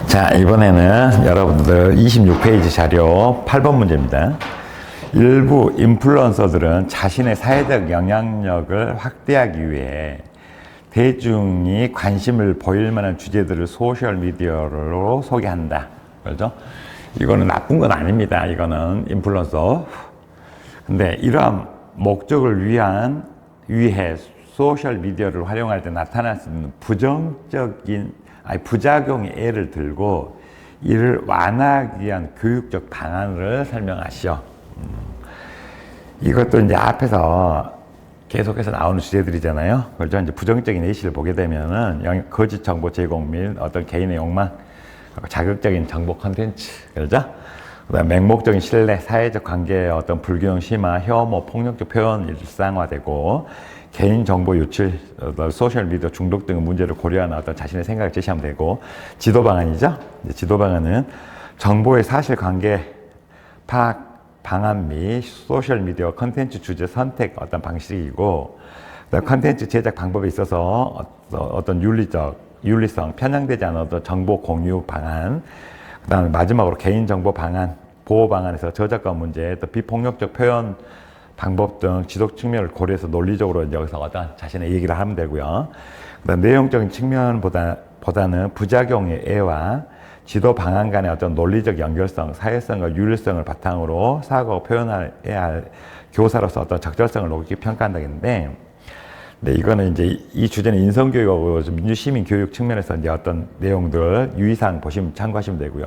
자, 이번에는 여러분들 26페이지 자료 8번 문제입니다. 일부 인플루언서들은 자신의 사회적 영향력을 확대하기 위해 대중이 관심을 보일 만한 주제들을 소셜미디어로 소개한다. 그렇죠? 이거는 나쁜 건 아닙니다. 이거는 인플루언서. 근데 이러한 목적을 위해 소셜미디어를 활용할 때 나타날 수 있는 부작용의 예를 들고 이를 완화하기 위한 교육적 방안을 설명하시오. 이것도 이제 앞에서 계속해서 나오는 주제들이잖아요. 그렇죠? 이제 부정적인 예시를 보게 되면은 거짓 정보 제공 및 어떤 개인의 욕망, 자극적인 정보 컨텐츠, 그렇죠? 그다음 맹목적인 신뢰, 사회적 관계의 어떤 불균형 심화, 혐오, 폭력적 표현 일상화되고 개인정보 유출, 소셜미디어 중독 등의 문제를 고려하는 어떤 자신의 생각을 제시하면 되고, 지도 방안이죠. 이제 지도 방안은 정보의 사실관계 파악 방안 및 소셜미디어 컨텐츠 주제 선택 어떤 방식이고, 컨텐츠 제작 방법에 있어서 어떤 윤리성, 편향되지 않은 어떤 정보 공유 방안, 그 다음에 마지막으로 개인정보 방안, 보호 방안에서 저작권 문제, 또 비폭력적 표현 방법 등 지속 측면을 고려해서 논리적으로 여기서 어떤 자신의 얘기를 하면 되고요. 그다음 내용적인 측면보다는 부작용의 예와 지도 방안 간의 어떤 논리적 연결성, 사회성과 윤리성을 바탕으로 사고가 표현해야 할 교사로서 어떤 적절성을 높이 평가한다겠는데, 네, 이거는 이제 이 주제는 인성교육하고 민주시민 교육 측면에서 이제 어떤 내용들 유의사항 참고하시면 되고요.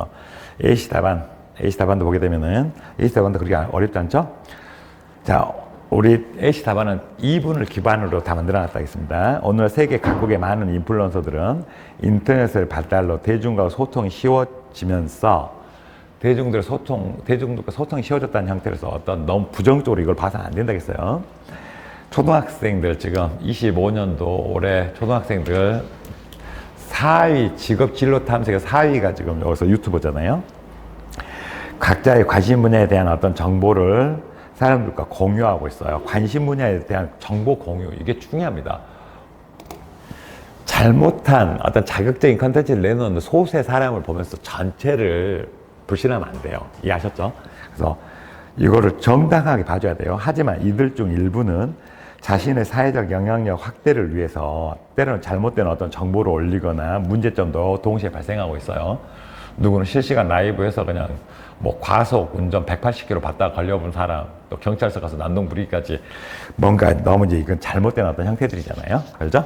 A씨 답안도 보게 되면은 A씨 답안도 그렇게 어렵지 않죠? 자, 우리 A씨 답안은 2분을 기반으로 다 만들어 놨다겠습니다. 오늘 세계 각국의 많은 인플루언서들은 인터넷의 발달로 대중과 소통이 쉬워지면서 대중들과 소통이 쉬워졌다는 형태로서 어떤 너무 부정적으로 이걸 봐서는 안 된다겠어요. 초등학생들 지금 25년도 올해 초등학생들 4위 직업 진로 탐색의 4위가 지금 여기서 유튜버잖아요. 각자의 관심 분야에 대한 어떤 정보를 사람들과 공유하고 있어요. 관심 분야에 대한 정보 공유, 이게 중요합니다. 잘못한 어떤 자극적인 컨텐츠를 내놓는 소수의 사람을 보면서 전체를 불신하면 안 돼요. 이해하셨죠? 그래서 이거를 정당하게 봐줘야 돼요. 하지만 이들 중 일부는 자신의 사회적 영향력 확대를 위해서 때로는 잘못된 어떤 정보를 올리거나 문제점도 동시에 발생하고 있어요. 누구는 실시간 라이브에서 그냥 뭐 과속 운전 180km 받다가 걸려본 사람, 또 경찰서 가서 난동 부리기까지 뭔가 너무 이제 이건 잘못된 어떤 형태들이잖아요. 그렇죠?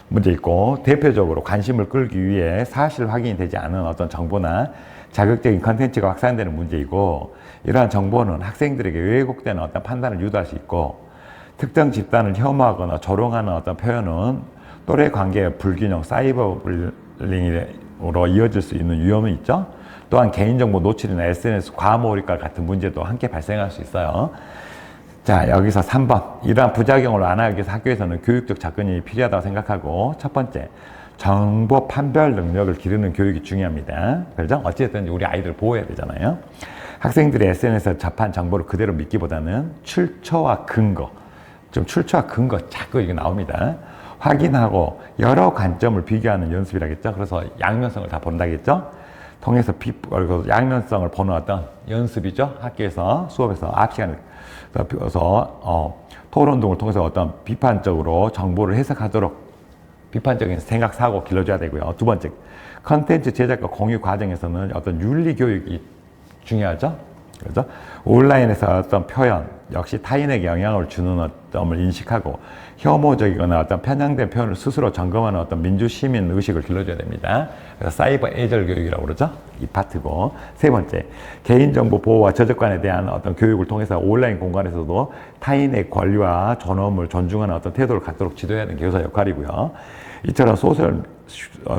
문제 있고, 대표적으로 관심을 끌기 위해 사실 확인이 되지 않은 어떤 정보나 자극적인 컨텐츠가 확산되는 문제이고, 이러한 정보는 학생들에게 왜곡되는 어떤 판단을 유도할 수 있고, 특정 집단을 혐오하거나 조롱하는 어떤 표현은 또래 관계의 불균형, 사이버 불링으로 이어질 수 있는 위험이 있죠. 또한 개인정보 노출이나 SNS 과몰입과 같은 문제도 함께 발생할 수 있어요. 자, 여기서 3번. 이러한 부작용을 완화하기 위해서 학교에서는 교육적 접근이 필요하다고 생각하고, 첫 번째, 정보 판별 능력을 기르는 교육이 중요합니다. 그렇죠? 어찌됐든 우리 아이들을 보호해야 되잖아요. 학생들이 SNS에서 접한 정보를 그대로 믿기보다는 출처와 근거 자꾸 이게 나옵니다. 확인하고 여러 관점을 비교하는 연습이라겠죠. 그래서 양면성을 다 본다겠죠. 통해서 양면성을 보는 어떤 연습이죠. 학교에서 수업에서 앞 시간에 토론 등을 통해서 어떤 비판적으로 정보를 해석하도록 비판적인 생각 사고 길러줘야 되고요. 두 번째, 컨텐츠 제작과 공유 과정에서는 어떤 윤리 교육이 중요하죠. 그렇죠? 온라인에서 어떤 표현 역시 타인에게 영향을 주는 점을 인식하고 혐오적이거나 어떤 편향된 표현을 스스로 점검하는 어떤 민주시민 의식을 길러줘야 됩니다. 그래서 사이버 예절 교육이라고 그러죠. 이 파트고, 세 번째, 개인정보 보호와 저작권에 대한 어떤 교육을 통해서 온라인 공간에서도 타인의 권리와 존엄을 존중하는 어떤 태도를 갖도록 지도해야 하는 교사 역할이고요. 이처럼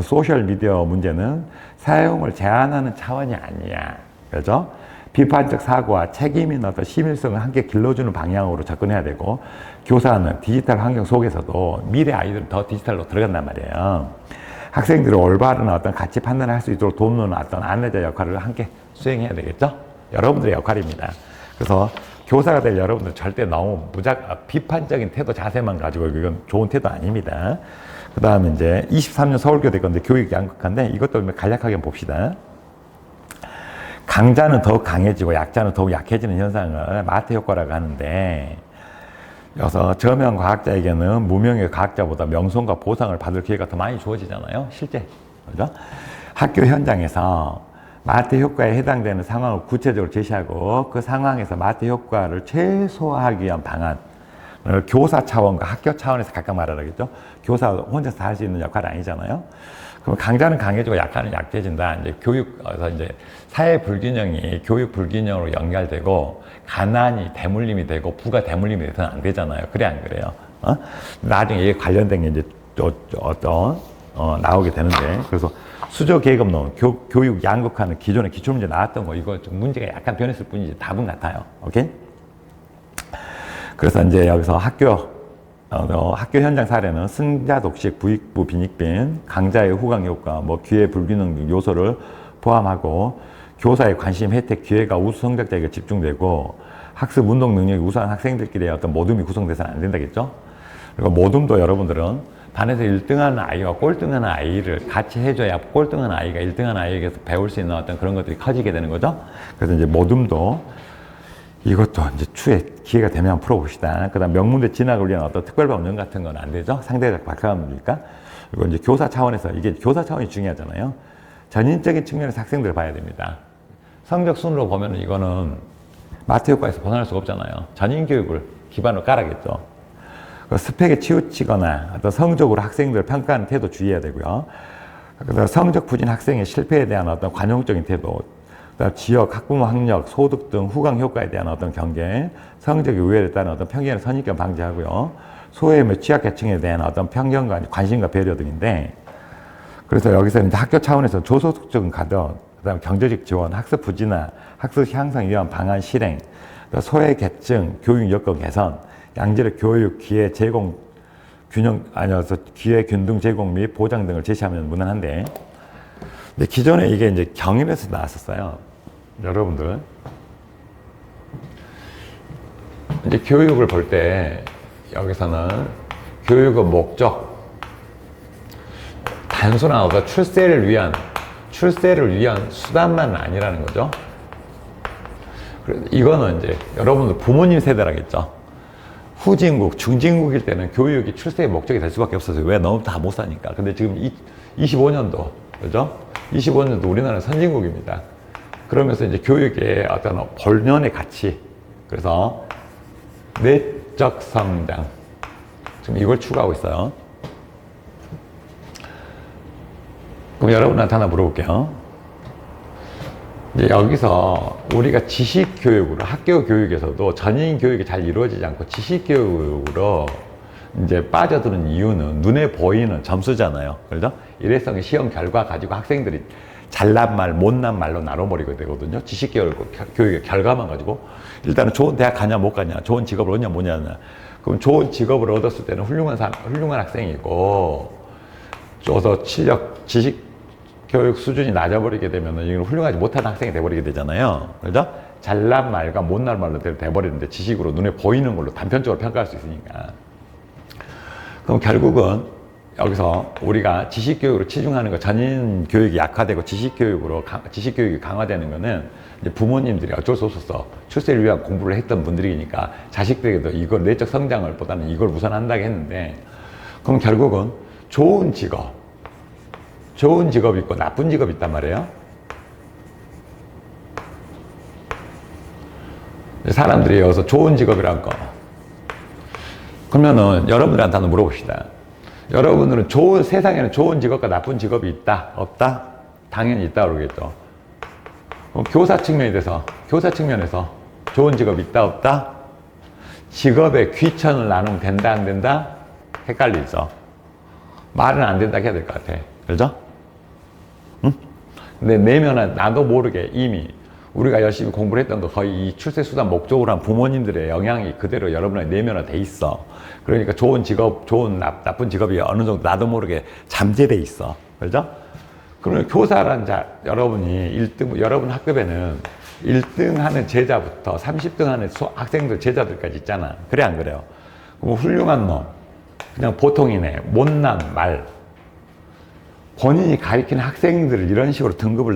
소셜미디어 문제는 사용을 제한하는 차원이 아니야. 그렇죠? 비판적 사고와 책임인 어떤 시민성을 함께 길러주는 방향으로 접근해야 되고, 교사는 디지털 환경 속에서도 미래 아이들은 더 디지털로 들어간단 말이에요. 학생들이 올바른 어떤 가치 판단을 할 수 있도록 돕는 어떤 안내자 역할을 함께 수행해야 되겠죠? 여러분들의 역할입니다. 그래서 교사가 될 여러분들 절대 너무 비판적인 태도, 자세만 가지고 이건 좋은 태도 아닙니다. 그 다음에 이제 23년 서울교대 건데 교육 양극화인데 이것도 간략하게 봅시다. 강자는 더욱 강해지고 약자는 더욱 약해지는 현상을 마태 효과라고 하는데, 여기서 저명 과학자에게는 무명의 과학자보다 명성과 보상을 받을 기회가 더 많이 주어지잖아요, 실제. 그죠? 학교 현장에서 마태 효과에 해당되는 상황을 구체적으로 제시하고 그 상황에서 마태 효과를 최소화하기 위한 방안을 교사 차원과 학교 차원에서 각각 말하라겠죠. 교사 혼자서 다 할 수 있는 역할은 아니잖아요. 그럼 강자는 강해지고 약자는 약해진다. 이제 교육에서 이제 사회 불균형이 교육 불균형으로 연결되고 가난이 대물림이 되고 부가 대물림이 돼서는 안 되잖아요. 그래 안 그래요? 나중에 이게 관련된 게 이제 나오게 되는데, 그래서 수저 계급론, 교육 양극화는 기존에 기출문제 나왔던 거, 이거 좀 문제가 약간 변했을 뿐이지 답은 같아요. 오케이? 그래서 이제 여기서 학교 현장 사례는 승자 독식, 부익부 빈익빈, 강자의 후광 효과, 뭐 기회 불균형 등 요소를 포함하고 교사의 관심, 혜택, 기회가 우수 성적자에게 집중되고 학습 운동 능력이 우수한 학생들끼리의 어떤 모둠이 구성돼서는 안 된다겠죠? 그리고 모둠도 여러분들은 반에서 1등하는 아이와 꼴등하는 아이를 같이 해줘야 꼴등하는 아이가 1등하는 아이에게서 배울 수 있는 어떤 그런 것들이 커지게 되는 거죠. 그래서 이제 모둠도 이것도 이제 추후에 기회가 되면 풀어봅시다. 그 다음 명문대 진학을 위한 어떤 특별반 운영 같은 건 안 되죠. 상대적 박하감이니까. 그리고 이제 교사 차원에서, 이게 교사 차원이 중요하잖아요. 전인적인 측면에서 학생들을 봐야 됩니다. 성적 순으로 보면은 이거는 마태 효과에서 벗어날 수가 없잖아요. 전인 교육을 기반으로 깔아야겠죠. 스펙에 치우치거나 어떤 성적으로 학생들을 평가하는 태도 주의해야 되고요. 그다음 성적 부진 학생의 실패에 대한 어떤 관용적인 태도, 그다음 지역, 학부모 학력, 소득 등 후광 효과에 대한 어떤 경계, 성적의 우열에 따른 어떤 편견의 선입견 방지하고요. 소외 및 취약계층에 대한 어떤 편견과 관심과 배려 등인데, 그래서 여기서 이제 학교 차원에서 저소득층 가덕, 그다음 경제적 지원, 학습 부진화, 학습 향상 위한 방안 실행, 소외 계층 교육 여건 개선, 양질의 교육 기회 제공 균형 아니어서 기회 균등 제공 및 보장 등을 제시하면 무난한데, 근데 기존에 이게 이제 경임에서 나왔었어요. 여러분들 이제 교육을 볼 때 여기서는 교육의 목적, 단순한 어떤 출세를 위한 수단만은 아니라는 거죠. 그래서 이거는 이제 여러분들 부모님 세대라겠죠. 후진국, 중진국일 때는 교육이 출세의 목적이 될 수밖에 없었어요. 왜? 너무 다 못 사니까. 근데 지금 25년도, 그죠? 25년도 우리나라는 선진국입니다. 그러면서 이제 교육의 어떤 본연의 가치, 그래서 내적 성장, 지금 이걸 추구하고 있어요. 그럼 여러분한테 하나 물어볼게요. 이제 여기서 우리가 지식교육으로, 학교 교육에서도 전인 교육이 잘 이루어지지 않고 지식교육으로 이제 빠져드는 이유는 눈에 보이는 점수잖아요. 그죠? 일회성의 시험 결과 가지고 학생들이 잘난 말, 못난 말로 나눠버리게 되거든요. 지식교육의 결과만 가지고. 일단은 좋은 대학 가냐, 못 가냐, 좋은 직업을 얻냐, 뭐냐. 그럼 좋은 직업을 얻었을 때는 훌륭한 학생이고, 또 지식교육 수준이 낮아버리게 되면은 이건 훌륭하지 못한 학생이 돼버리게 되잖아요. 그죠? 잘난 말과 못난 말로 돼버리는데 지식으로 눈에 보이는 걸로 단편적으로 평가할 수 있으니까. 그럼 결국은 여기서 우리가 지식교육으로 치중하는 거, 전인 교육이 약화되고 지식교육이 강화되는 거는 이제 부모님들이 어쩔 수 없었어. 출세를 위한 공부를 했던 분들이니까 자식들에게도 이걸 내적 성장을 보다는 이걸 우선한다고 했는데, 그럼 결국은 좋은 직업이 있고 나쁜 직업이 있단 말이에요. 사람들이 여기서 좋은 직업이란 거. 그러면은 여러분들한테 한번 물어봅시다. 여러분들은 세상에는 좋은 직업과 나쁜 직업이 있다? 없다? 당연히 있다 그러겠죠. 그럼 교사 측면에서 좋은 직업이 있다? 없다? 직업의 귀천을 나누면 된다? 안 된다? 헷갈리죠. 말은 안 된다 해야 될 것 같아. 그죠? 응? 근데 내면은 나도 모르게 이미 우리가 열심히 공부를 했던 거 거의 이 출세수단 목적으로 한 부모님들의 영향이 그대로 여러분의 내면화 돼 있어. 그러니까 좋은 직업, 나쁜 직업이 어느 정도 나도 모르게 잠재돼 있어. 그죠? 그러면 교사란 여러분 학급에는 1등 하는 제자부터 30등 하는 학생들, 제자들까지 있잖아. 그래, 안 그래요? 그럼 훌륭한 놈, 그냥 보통이네, 못난 말. 본인이 가르치는 학생들을 이런 식으로 등급을